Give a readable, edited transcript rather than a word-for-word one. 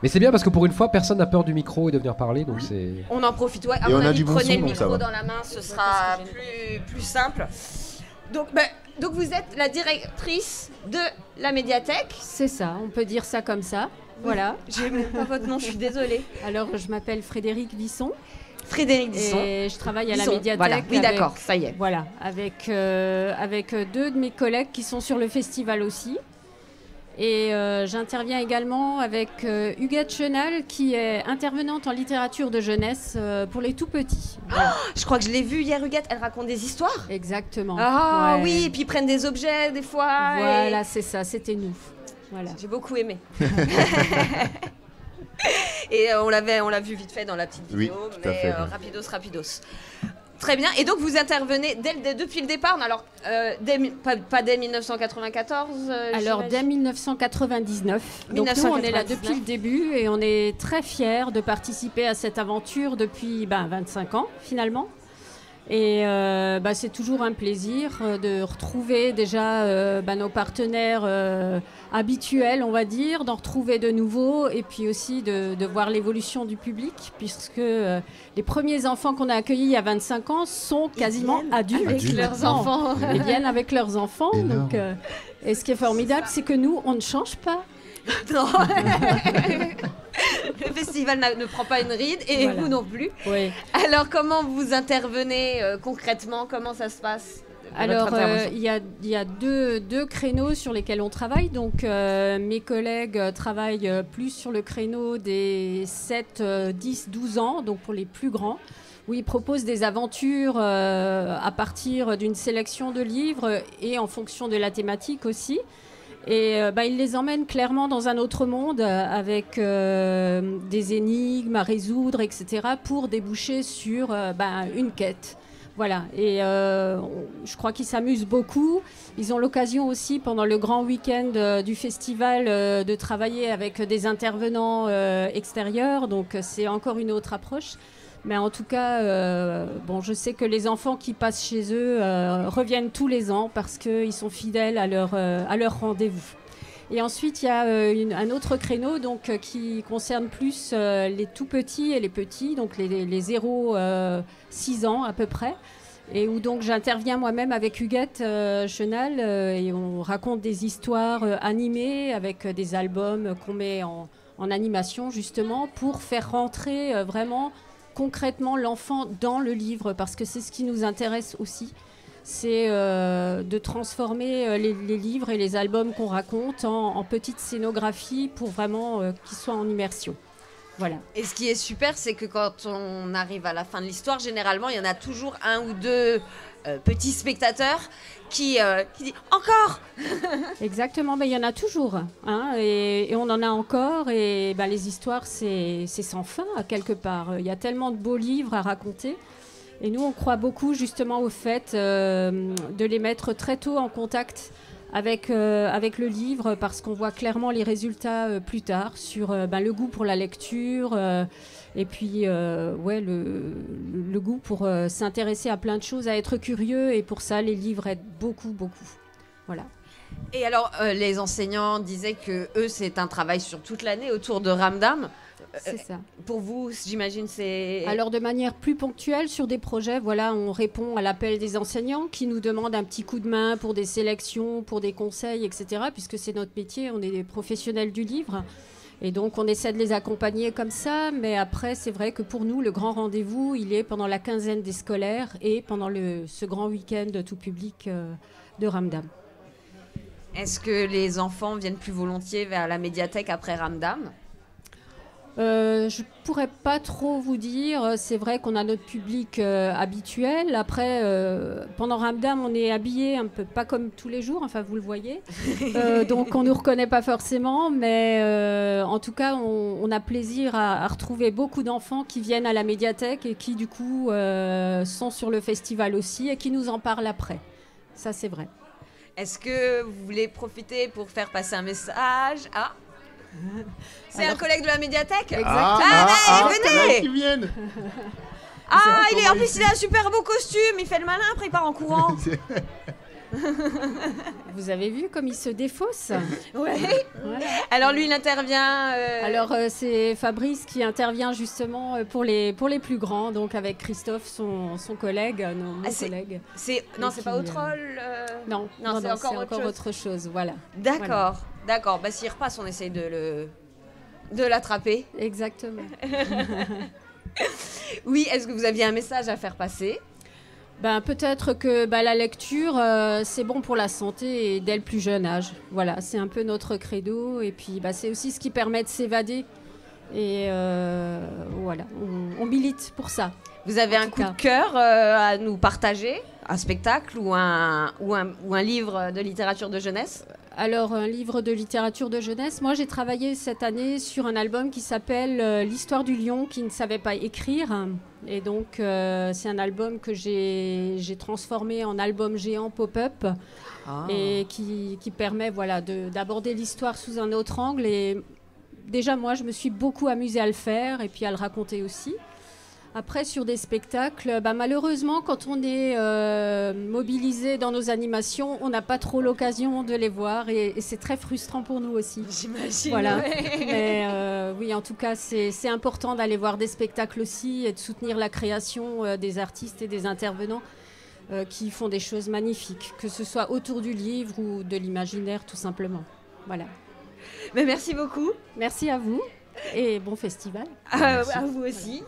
Mais c'est bien parce que pour une fois, personne n'a peur du micro et de venir parler, donc c'est... On en profite, ouais. À Et mon on a avis, du bon prenez son, le donc ça micro va. dans la main, ce sera plus simple. Donc vous êtes la directrice de la médiathèque. C'est ça, on peut dire ça comme ça. Voilà. J'ai même pas votre nom, je suis désolée. Alors, je m'appelle Frédéric Visson. Frédéric Disson. Et je travaille à la Disson, médiathèque. voilà. Oui, avec- d'accord, ça y est. Voilà, avec 2 de mes collègues qui sont sur le festival aussi. Et j'interviens également avec Huguette Chenal, qui est intervenante en littérature de jeunesse pour les tout petits. Voilà. Je crois que je l'ai vue hier, Huguette, elle raconte des histoires. Exactement. Ah Ouais. oui, et puis ils prennent des objets des fois. Voilà, c'est ça, c'était nous. Voilà. J'ai beaucoup aimé. Et on l'a vu vite fait dans la petite Oui, vidéo, tout à mais fait. rapidos. Très bien. Et donc vous intervenez depuis le départ. Alors pas dès 1994. Alors dès 1999. Donc nous, on est là 1999. depuis le début et on est très fiers de participer à cette aventure depuis 25 ans finalement. Et c'est toujours un plaisir de retrouver déjà nos partenaires habituels, on va dire, d'en retrouver de nouveaux et puis aussi de voir l'évolution du public puisque les premiers enfants qu'on a accueillis il y a 25 ans sont quasiment adultes. avec leurs enfants. Ils viennent avec leurs enfants. Énorme. Donc, et ce qui est formidable, c'est que nous, on ne change pas. Non. Le festival ne prend pas une ride et Voilà. vous non plus. Oui. Alors comment vous intervenez concrètement? Comment ça se passe? Alors, votre intervention il y a deux créneaux sur lesquels on travaille. Donc, mes collègues travaillent plus sur le créneau des 7, 10, 12 ans, donc pour les plus grands, où ils proposent des aventures à partir d'une sélection de livres et en fonction de la thématique aussi. Et ils les emmènent clairement dans un autre monde avec des énigmes à résoudre, etc., pour déboucher sur une quête. Voilà, et je crois qu'ils s'amusent beaucoup. Ils ont l'occasion aussi, pendant le grand week-end du festival, de travailler avec des intervenants extérieurs. Donc, c'est encore une autre approche. Mais en tout cas, je sais que les enfants qui passent chez eux reviennent tous les ans parce qu'ils sont fidèles à leur rendez-vous. Et ensuite, il y a un autre créneau qui concerne plus les tout petits et les petits, donc les 0-6 ans à peu près. Et où donc j'interviens moi-même avec Huguette Chenal et on raconte des histoires animées avec des albums qu'on met en animation justement pour faire rentrer vraiment concrètement l'enfant dans le livre parce que c'est ce qui nous intéresse aussi. C'est de transformer les livres et les albums qu'on raconte en petites scénographies pour vraiment qu'ils soient en immersion. Voilà. Et ce qui est super, c'est que quand on arrive à la fin de l'histoire, généralement, il y en a toujours un ou deux petits spectateurs qui disent « Encore !» Exactement, il y en a toujours. Hein, et on en a encore. Et les histoires, c'est sans fin, à quelque part. Il y a tellement de beaux livres à raconter. Et nous, on croit beaucoup justement au fait de les mettre très tôt en contact avec le livre parce qu'on voit clairement les résultats plus tard sur le goût pour la lecture et puis le goût pour s'intéresser à plein de choses, à être curieux et pour ça les livres aident beaucoup. Voilà. Et alors, les enseignants disaient que eux, c'est un travail sur toute l'année autour de Ramdam. C'est ça. Pour vous, j'imagine, c'est... Alors, de manière plus ponctuelle, sur des projets, on répond à l'appel des enseignants qui nous demandent un petit coup de main pour des sélections, pour des conseils, etc. Puisque c'est notre métier, on est des professionnels du livre. Et donc, on essaie de les accompagner comme ça. Mais après, c'est vrai que pour nous, le grand rendez-vous, il est pendant la quinzaine des scolaires et pendant ce grand week-end tout public de Ramdam. Est-ce que les enfants viennent plus volontiers vers la médiathèque après Ramdam ? Je pourrais pas trop vous dire. C'est vrai qu'on a notre public habituel. Après, pendant Ramdam, on est habillé un peu pas comme tous les jours. Enfin, vous le voyez. Donc, on nous reconnaît pas forcément, mais en tout cas, on a plaisir à retrouver beaucoup d'enfants qui viennent à la médiathèque et qui, du coup, sont sur le festival aussi et qui nous en parlent après. Ça, c'est vrai. Est-ce que vous voulez profiter pour faire passer un message ? Ah, c'est un collègue de la médiathèque ? Venez ! Qui viennent. En plus, il a un super beau costume, il fait le malin, après il part en courant. Vous avez vu comme il se défausse? Ouais. Voilà. Alors lui, il intervient. Alors c'est Fabrice qui intervient justement pour les plus grands, donc avec Christophe, son collègue, mon collègue. Non, c'est pas au troll. Non, c'est encore autre chose. Voilà. D'accord, d'accord. Bah s'il repasse, on essaye de l'attraper. Exactement. Oui, est-ce que vous aviez un message à faire passer? Peut-être que la lecture, c'est bon pour la santé et dès le plus jeune âge. Voilà, c'est un peu notre credo. Et puis, c'est aussi ce qui permet de s'évader. Et voilà, on milite pour ça. Vous avez un coup de cœur à nous partager? Un spectacle ou un livre de littérature de jeunesse? Alors, un livre de littérature de jeunesse. Moi, j'ai travaillé cette année sur un album qui s'appelle L'histoire du lion qui ne savait pas écrire. Et donc, c'est un album que j'ai transformé en album géant pop-up et qui permet d'aborder l'histoire sous un autre angle. Et déjà, moi, je me suis beaucoup amusée à le faire et puis à le raconter aussi. Après, sur des spectacles, malheureusement, quand on est mobilisé dans nos animations, on n'a pas trop l'occasion de les voir et c'est très frustrant pour nous aussi. J'imagine. Voilà. Ouais. Mais oui, en tout cas, c'est important d'aller voir des spectacles aussi et de soutenir la création des artistes et des intervenants qui font des choses magnifiques, que ce soit autour du livre ou de l'imaginaire, tout simplement. Voilà. Mais merci beaucoup. Merci à vous et bon festival. À vous aussi.